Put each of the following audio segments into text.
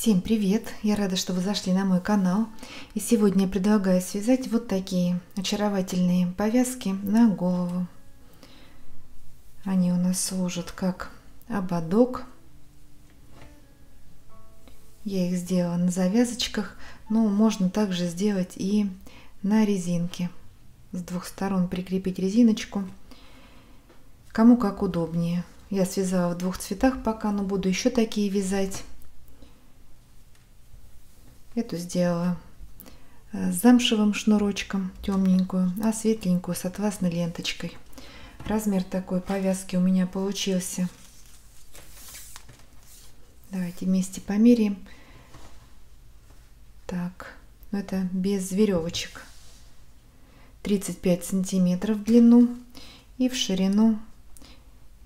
Всем привет! Я рада, что вы зашли на мой канал. И сегодня я предлагаю связать вот такие очаровательные повязки на голову. Они у нас служат как ободок. Я их сделала на завязочках, но можно также сделать и на резинке. С двух сторон прикрепить резиночку. Кому как удобнее. Я связала в двух цветах пока, но буду еще такие вязать. Эту сделала с замшевым шнурочком темненькую, а светленькую с атласной ленточкой. Размер такой повязки у меня получился. Давайте вместе померяем. Так, но это без веревочек. 35 сантиметров в длину и в ширину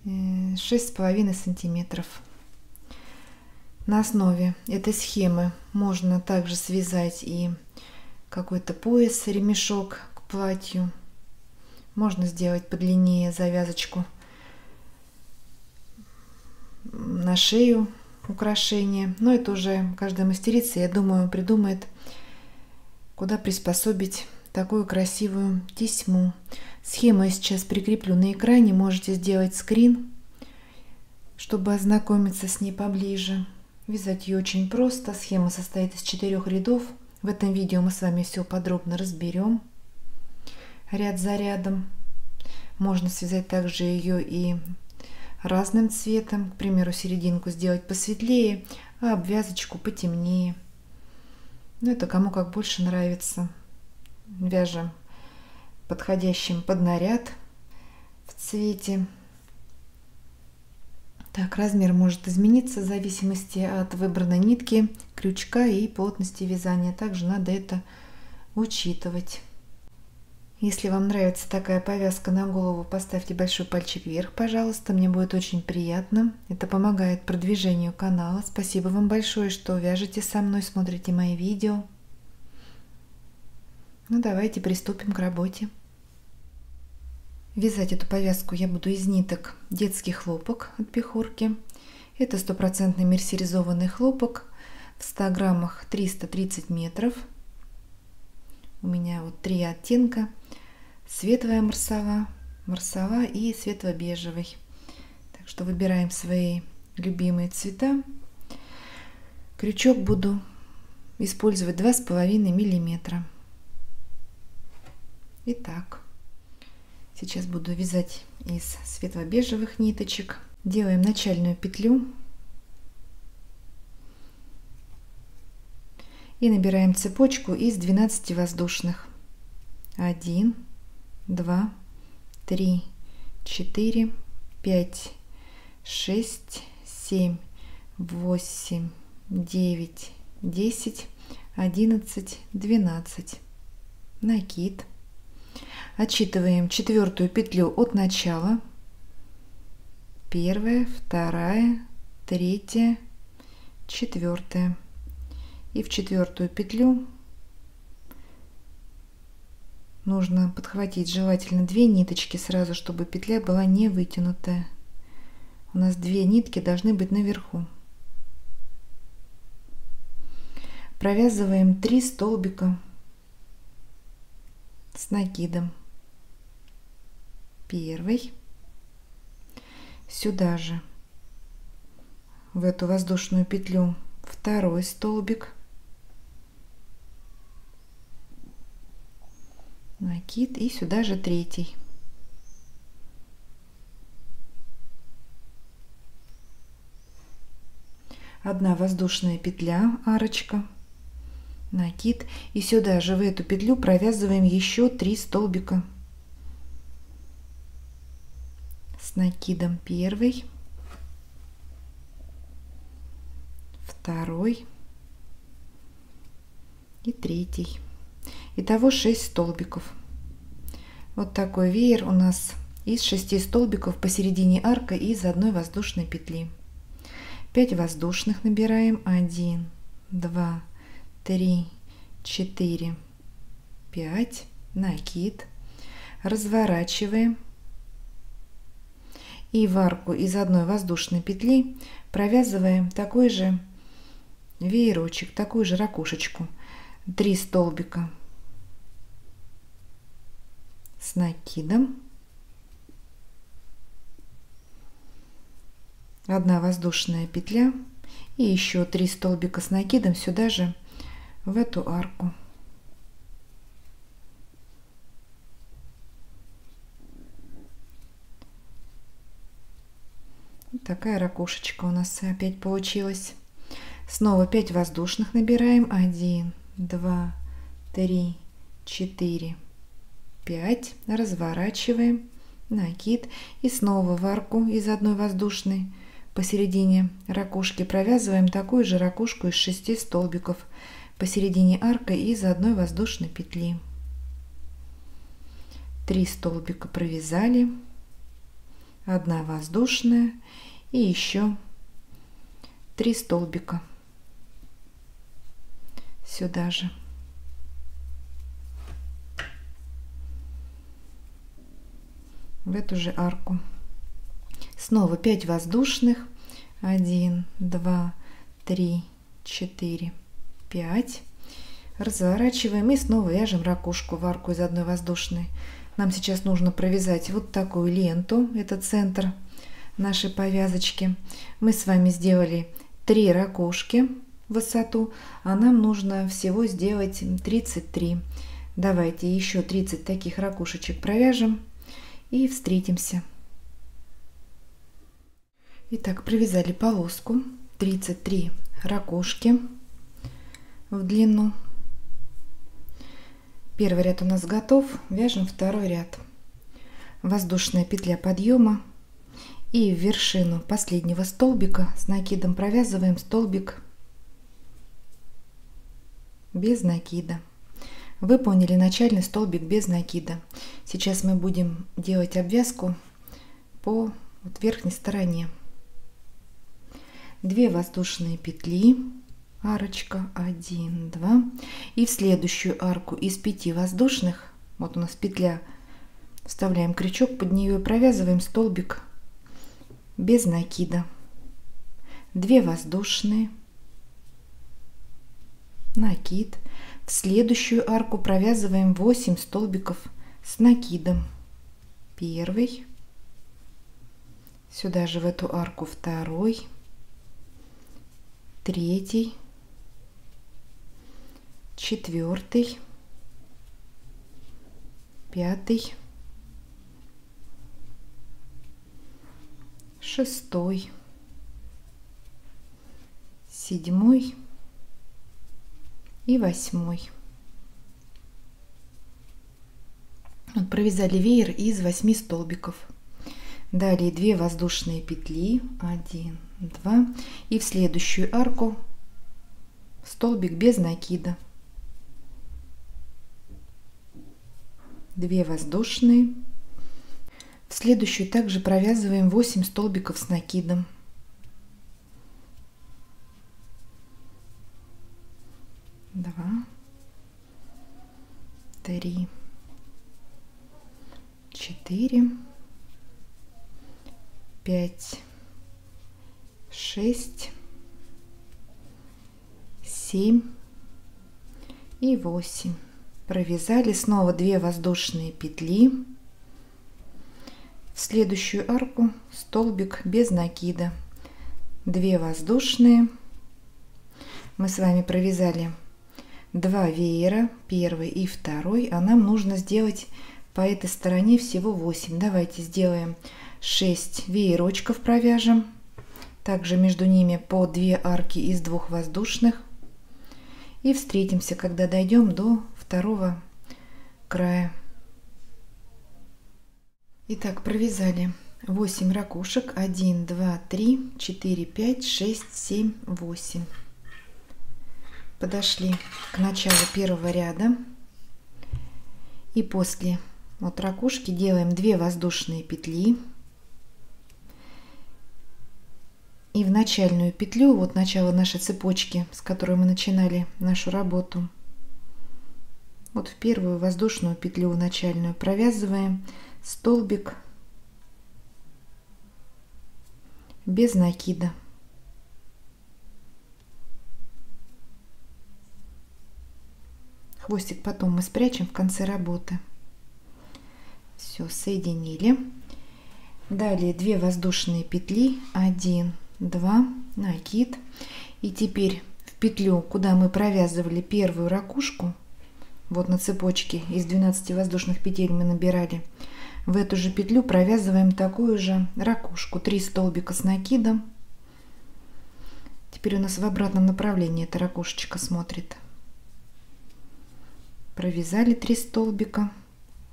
6,5 сантиметров. На основе этой схемы можно также связать и какой-то пояс, ремешок к платью. Можно сделать подлиннее завязочку на шею, украшение. Но это уже каждая мастерица, я думаю, придумает, куда приспособить такую красивую тесьму. Схему я сейчас прикреплю на экране. Можете сделать скрин, чтобы ознакомиться с ней поближе. Вязать ее очень просто. Схема состоит из 4 рядов. В этом видео мы с вами все подробно разберем, ряд за рядом. Можно связать также ее и разным цветом. К примеру, серединку сделать посветлее, а обвязочку потемнее. Но это кому как больше нравится. Вяжем подходящим под наряд в цвете. Так, размер может измениться в зависимости от выбранной нитки, крючка и плотности вязания. Также надо это учитывать. Если вам нравится такая повязка на голову, поставьте большой пальчик вверх, пожалуйста. Мне будет очень приятно. Это помогает продвижению канала. Спасибо вам большое, что вяжете со мной, смотрите мои видео. Ну, давайте приступим к работе. Вязать эту повязку я буду из ниток детский хлопок от Пехорки. Это 100% мерсеризованный хлопок. В 100 граммах 330 метров. У меня вот 3 оттенка. Светлая марсова и светло-бежевый. Так что выбираем свои любимые цвета. Крючок буду использовать 2,5 миллиметра. Итак. Сейчас буду вязать из светло-бежевых ниточек. Делаем начальную петлю и набираем цепочку из 12 воздушных. 1, 2, 3, 4, 5, 6, 7, 8, 9, 10, 11, 12. Накид. Отсчитываем 4-ю петлю от начала. 1, 2, 3, 4. И в 4-ю петлю нужно подхватить желательно 2 ниточки сразу, чтобы петля была не вытянутая. У нас 2 нитки должны быть наверху. Провязываем 3 столбика с накидом. 1, сюда же в эту воздушную петлю 2 столбик, накид и сюда же 3. Одна воздушная петля, арочка, накид, и сюда же в эту петлю провязываем еще 3 столбика с накидом. 1, 2 и 3. Итого 6 столбиков. Вот такой веер у нас из 6 столбиков посередине арка и из одной воздушной петли. 5 воздушных набираем. 1, 2, 3, 4, 5. Накид. Разворачиваем. И в арку из одной воздушной петли провязываем такой же веерочек, такую же ракушечку, 3 столбика с накидом, 1 воздушная петля и еще 3 столбика с накидом сюда же, в эту арку. Вот такая ракушечка у нас опять получилась. Снова 5 воздушных набираем. 1, 2, 3, 4, 5. Разворачиваем, накид и снова в арку из 1 воздушной посередине ракушки провязываем такую же ракушку из 6 столбиков посередине арка из 1 воздушной петли. 3 столбика провязали, 1 воздушная и еще 3 столбика сюда же. В эту же арку. Снова 5 воздушных. 1, 2, 3, 4, 5. Разворачиваем и снова вяжем ракушку в арку из 1 воздушной. Нам сейчас нужно провязать вот такую ленту. Это центр нашей повязочки. Мы с вами сделали 3 ракушки в высоту, а нам нужно всего сделать 33. Давайте еще 30 таких ракушечек провяжем и встретимся. Итак, провязали полоску, 33 ракушки в длину. Первый ряд у нас готов, вяжем второй ряд. Воздушная петля подъема и в вершину последнего столбика с накидом провязываем столбик без накида. Выполнили начальный столбик без накида. Сейчас мы будем делать обвязку по верхней стороне. 2 воздушные петли, арочка, 1, 2, и в следующую арку из 5 воздушных, вот у нас петля, вставляем крючок под нее и провязываем столбик без накида. 2 воздушные, накид. В следующую арку провязываем 8 столбиков с накидом. Первый, сюда же в эту арку второй, третий, четвертый, пятый, шестой, седьмой и 8. Вот провязали веер из 8 столбиков. Далее 2 воздушные петли, 1, 2, и в следующую арку столбик без накида. 2 воздушные. В следующую также провязываем 8 столбиков с накидом. 2, 3, 4, 5, 6, 7 и 8. Провязали снова 2 воздушные петли. В следующую арку столбик без накида. 2 воздушные. Мы с вами провязали 2 веера, первый и второй, а нам нужно сделать по этой стороне всего 8. Давайте сделаем 6 веерочков, провяжем. Также между ними по 2 арки из 2 воздушных. И встретимся, когда дойдем до второго края. Итак, провязали 8 ракушек. 1, 2, 3, 4, 5, 6, 7, 8. Подошли к началу первого ряда. И после вот ракушки делаем 2 воздушные петли. И в начальную петлю, вот начало нашей цепочки, с которой мы начинали нашу работу, вот в первую воздушную петлю начальную провязываем столбик без накида. Хвостик потом мы спрячем в конце работы. Все, соединили. Далее 2 воздушные петли, 1, 2, накид. И теперь в петлю, куда мы провязывали первую ракушку, вот на цепочке из 12 воздушных петель мы набирали, в эту же петлю провязываем такую же ракушку, 3 столбика с накидом. Теперь у нас в обратном направлении эта ракушечка смотрит. Провязали 3 столбика.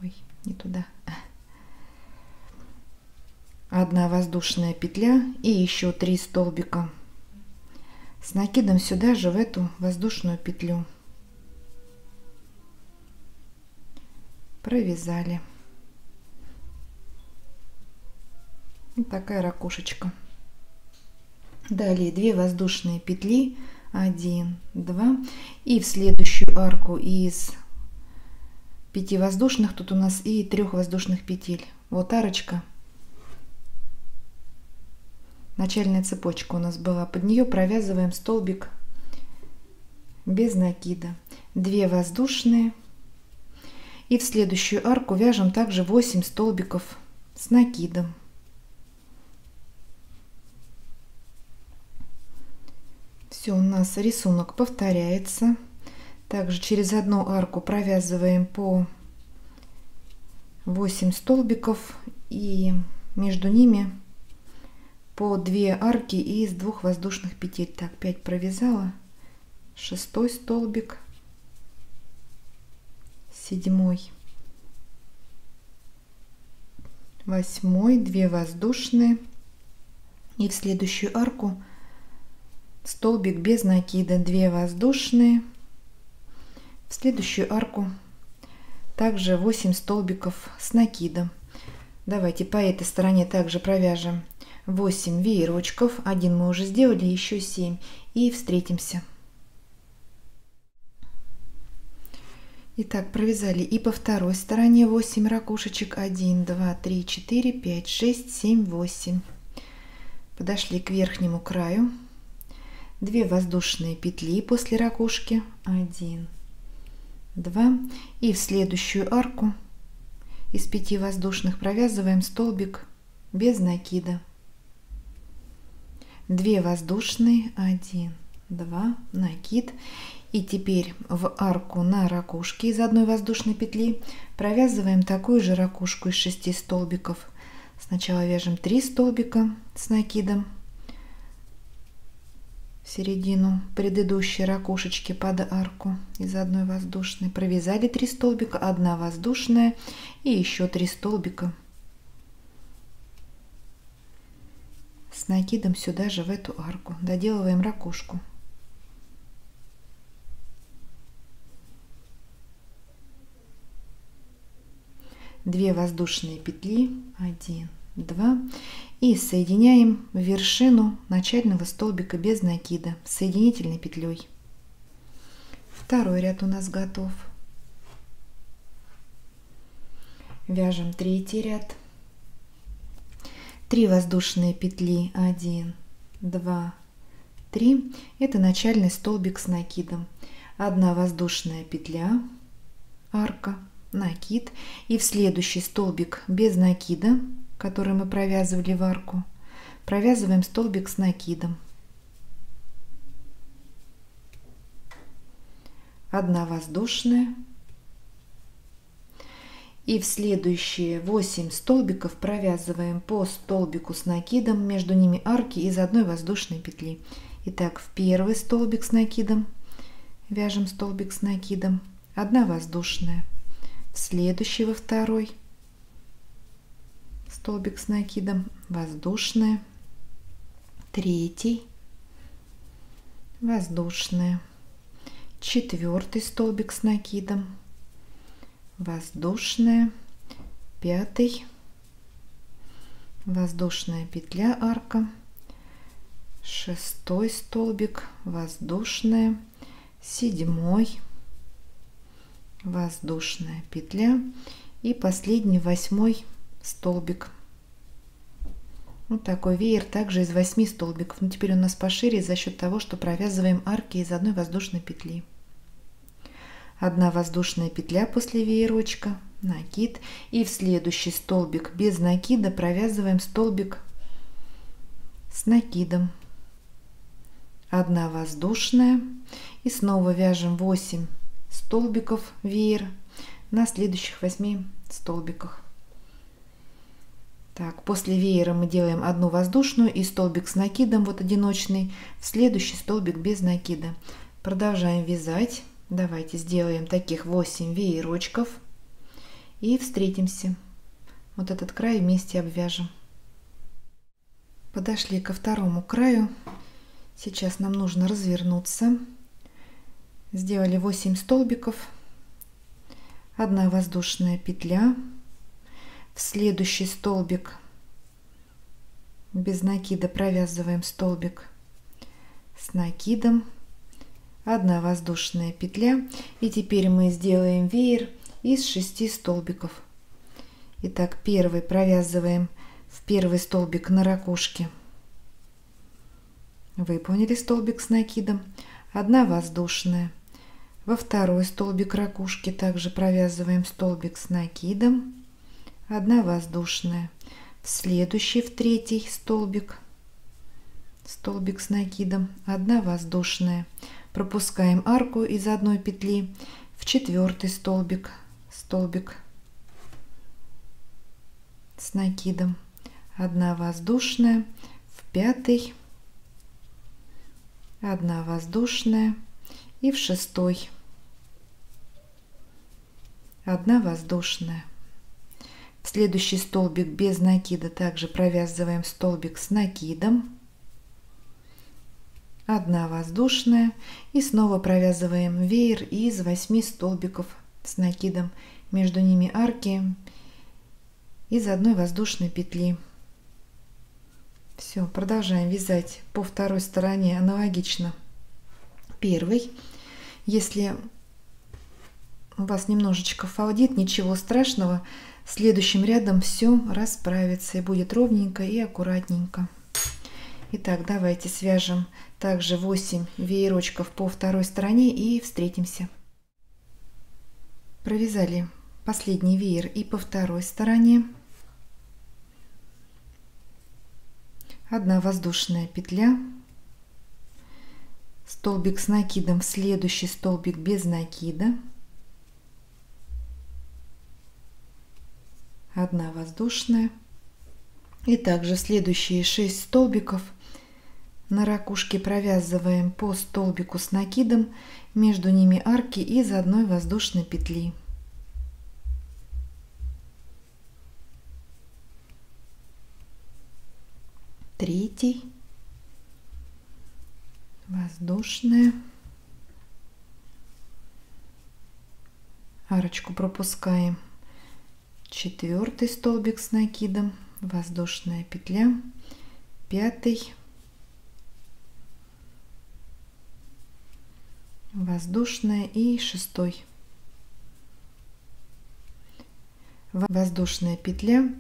Ой, не туда. 1 воздушная петля и еще 3 столбика с накидом сюда же, в эту воздушную петлю. Провязали. Вот такая ракушечка. Далее 2 воздушные петли, 1, 2, и в следующую арку из 5 воздушных тут у нас и 3 воздушных петель. Вот арочка, начальная цепочка у нас была, под нее провязываем столбик без накида, 2 воздушные, и в следующую арку вяжем также 8 столбиков с накидом. Все, у нас рисунок повторяется. Также через одну арку провязываем по 8 столбиков и между ними по 2 арки из 2 воздушных петель. Так, 5 провязала, 6 столбик, 7, 8, 2 воздушные, и в следующую арку столбик без накида, 2 воздушные, в следующую арку также 8 столбиков с накидом. Давайте по этой стороне также провяжем 8 веерочков, 1 мы уже сделали, еще 7, и встретимся. Итак, провязали и по второй стороне 8 ракушечек, 1, 2, 3, 4, 5, 6, 7, 8. Подошли к верхнему краю. 2 воздушные петли после ракушки, 1, 2, и в следующую арку из 5 воздушных провязываем столбик без накида, 2 воздушные, 1, 2, накид, и теперь в арку на ракушке из 1 воздушной петли провязываем такую же ракушку из 6 столбиков. Сначала вяжем 3 столбика с накидом середину предыдущей ракушечки под арку из 1 воздушной, провязали 3 столбика, 1 воздушная и еще 3 столбика с накидом сюда же в эту арку. Доделываем ракушку. Две воздушные петли, 1, 2, и соединяем вершину начального столбика без накида соединительной петлей. Второй ряд у нас готов. Вяжем третий ряд. 3 воздушные петли, 1, 2, 3. Это начальный столбик с накидом. 1 воздушная петля, арка, накид, и в следующий столбик без накида, который мы провязывали в арку, провязываем столбик с накидом. 1 воздушная, и в следующие 8 столбиков провязываем по столбику с накидом, между ними арки из 1 воздушной петли. Итак, в первый столбик с накидом вяжем столбик с накидом, 1 воздушная, в следующий, во второй столбик с накидом, воздушная, третий, воздушная, четвертый столбик с накидом, воздушная, 5, воздушная петля, арка, 6 столбик, воздушная, 7, воздушная петля и последний 8 столбик. Вот такой веер также из 8 столбиков. Но теперь у нас пошире за счет того, что провязываем арки из 1 воздушной петли. 1 воздушная петля после веерочка, накид, и в следующий столбик без накида провязываем столбик с накидом, 1 воздушная, и снова вяжем 8 столбиков веер на следующих 8 столбиках. Так, после веера мы делаем 1 воздушную и столбик с накидом, вот одиночный, в следующий столбик без накида. Продолжаем вязать. Давайте сделаем таких 8 веерочков и встретимся. Вот этот край вместе обвяжем. Подошли ко второму краю. Сейчас нам нужно развернуться. Сделали 8 столбиков, 1 воздушная петля, в следующий столбик без накида провязываем столбик с накидом, 1 воздушная петля, и теперь мы сделаем веер из 6 столбиков. Итак, первый провязываем в первый столбик на ракушке, выполнили столбик с накидом, 1 воздушная. Во второй столбик ракушки также провязываем столбик с накидом, 1 воздушная. В следующий, в третий столбик, столбик с накидом, 1 воздушная. Пропускаем арку из 1 петли в четвертый столбик, столбик с накидом, 1 воздушная. В пятый 1 воздушная, и в шестой 1 воздушная. В следующий столбик без накида также провязываем столбик с накидом, 1 воздушная, и снова провязываем веер из 8 столбиков с накидом, между ними арки из 1 воздушной петли. Все, продолжаем вязать по второй стороне аналогично первой. Если у вас немножечко фалдит, ничего страшного, следующим рядом все расправится и будет ровненько и аккуратненько. Итак, давайте свяжем также 8 веерочков по второй стороне и встретимся. Провязали последний веер и по второй стороне. 1 воздушная петля, столбик с накидом в следующий столбик без накида, 1 воздушная, и также следующие 6 столбиков на ракушке провязываем по столбику с накидом, между ними арки из 1 воздушной петли. Третий, воздушная, арочку пропускаем, четвертый столбик с накидом, воздушная петля, пятый, воздушная, и шестой, воздушная петля.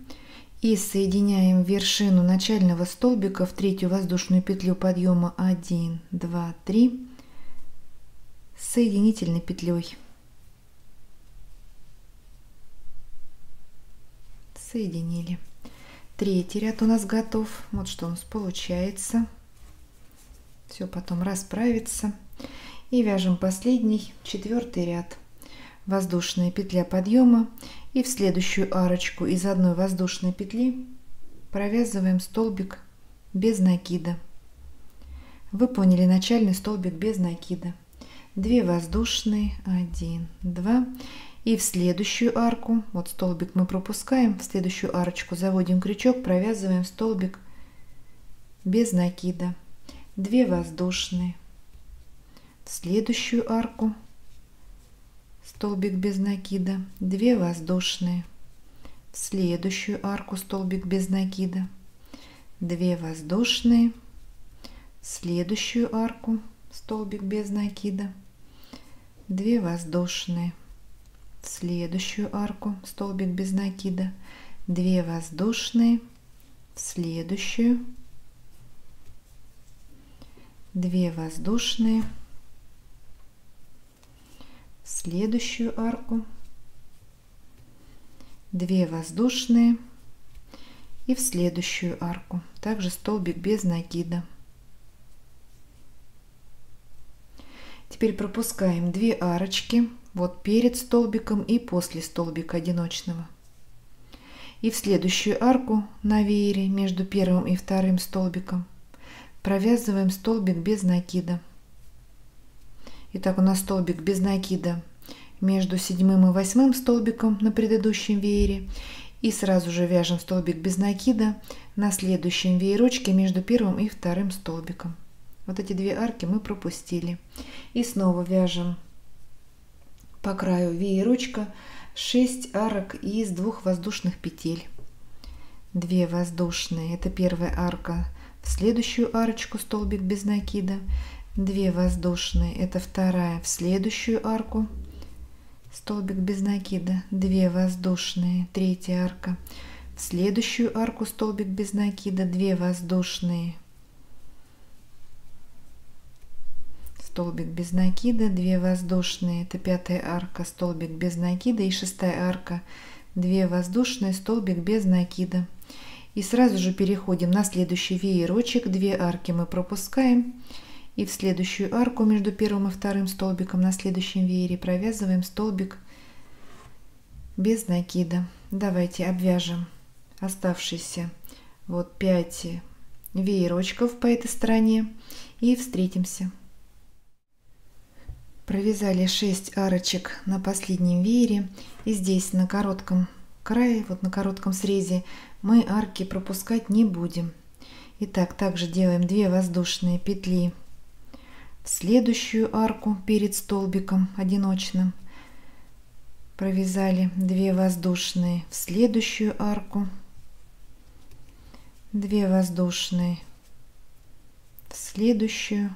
И соединяем вершину начального столбика в третью воздушную петлю подъема 1, 2, 3 с соединительной петлей. Соединили. Третий ряд у нас готов. Вот что у нас получается. Все потом расправится. И вяжем последний, четвертый ряд. Воздушная петля подъема, и в следующую арочку из 1 воздушной петли провязываем столбик без накида. Выполнили начальный столбик без накида. 2 воздушные, 1, 2, и в следующую арку, вот столбик мы пропускаем, в следующую арочку заводим крючок, провязываем столбик без накида, 2 воздушные. В следующую арку столбик без накида, 2 воздушные. В следующую арку столбик без накида, 2 воздушные. В следующую арку столбик без накида, 2 воздушные. В следующую арку столбик без накида, 2 воздушные. В следующую 2 воздушные. В в следующую арку, 2 воздушные и в следующую арку. Также столбик без накида. Теперь пропускаем 2 арочки вот перед столбиком и после столбика одиночного. И в следующую арку на веере между первым и вторым столбиком провязываем столбик без накида. Итак, у нас столбик без накида между 7 и 8 столбиком на предыдущем веере. И сразу же вяжем столбик без накида на следующем веерочке между первым и вторым столбиком. Вот эти 2 арки мы пропустили. И снова вяжем по краю веерочка 6 арок из 2 воздушных петель. 2 воздушные, это первая арка, в следующую арочку столбик без накида. 2 воздушные, это вторая, в следующую арку столбик без накида. 2 воздушные, третья арка, в следующую арку столбик без накида. 2 воздушные, столбик без накида, 2 воздушные, это пятая арка, столбик без накида, и шестая арка, 2 воздушные, столбик без накида. И сразу же переходим на следующий веерочек, 2 арки мы пропускаем, и в следующую арку между первым и вторым столбиком на следующем веере провязываем столбик без накида. Давайте обвяжем оставшиеся вот 5 веерочков по этой стороне и встретимся. Провязали 6 арочек на последнем веере, и здесь на коротком крае, вот на коротком срезе, мы арки пропускать не будем. Итак, также делаем 2 воздушные петли в следующую арку перед столбиком одиночным, провязали 2 воздушные в следующую арку, 2 воздушные в следующую,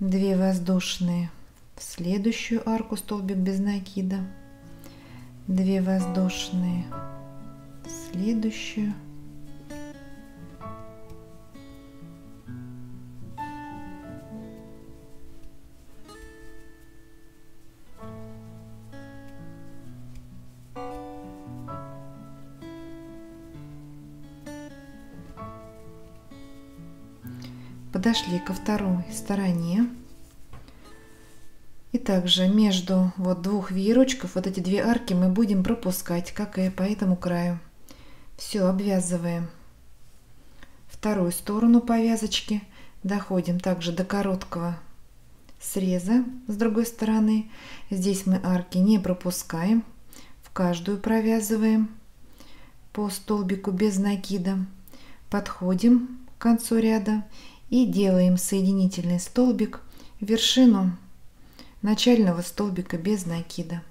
2 воздушные в следующую арку, столбик без накида, 2 воздушные в следующую, подошли ко второй стороне. И также между вот 2 веерочков вот эти 2 арки мы будем пропускать, как и по этому краю. Все, обвязываем вторую сторону повязочки, доходим также до короткого среза с другой стороны. Здесь мы арки не пропускаем, в каждую провязываем по столбику без накида, подходим к концу ряда и делаем соединительный столбик в вершину начального столбика без накида.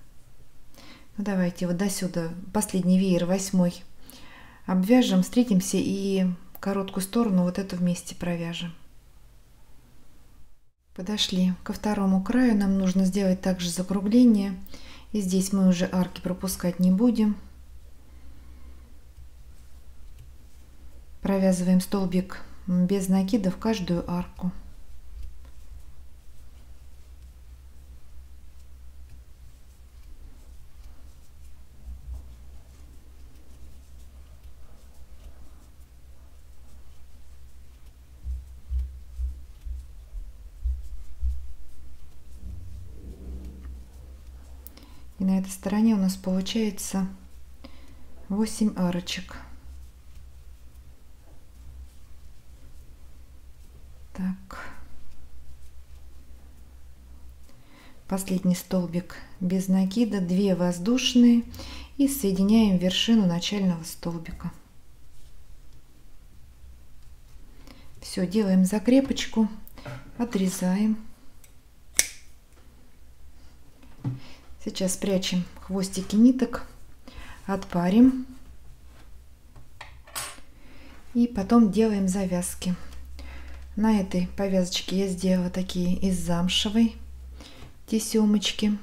Ну, давайте вот до сюда, последний веер, 8, обвяжем, встретимся и короткую сторону вот эту вместе провяжем. Подошли ко второму краю, нам нужно сделать также закругление, и здесь мы уже арки пропускать не будем. Провязываем столбик без накида в каждую арку. И на этой стороне у нас получается 8 арочек. Так. Последний столбик без накида, 2 воздушные и соединяем вершину начального столбика. Все, делаем закрепочку, отрезаем. Сейчас прячем хвостики ниток, отпарим и потом делаем завязки. На этой повязочке я сделала такие из замшевой тесемочки.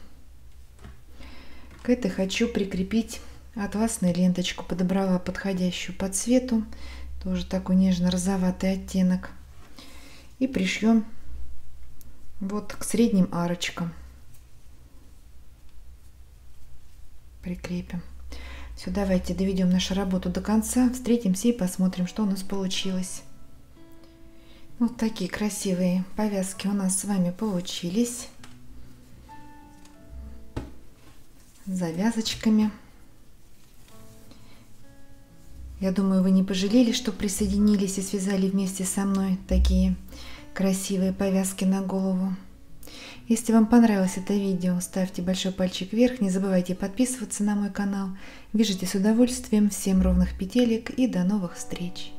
К этой хочу прикрепить атласную ленточку, подобрала подходящую по цвету, тоже такой нежно-розоватый оттенок, и пришьем вот к средним арочкам. прикрепим. Все, давайте доведем нашу работу до конца, встретимся и посмотрим, что у нас получилось. Вот такие красивые повязки у нас с вами получились. С завязочками. Я думаю, вы не пожалели, что присоединились и связали вместе со мной такие красивые повязки на голову. Если вам понравилось это видео, ставьте большой пальчик вверх, не забывайте подписываться на мой канал. Вяжите с удовольствием, всем ровных петелек и до новых встреч!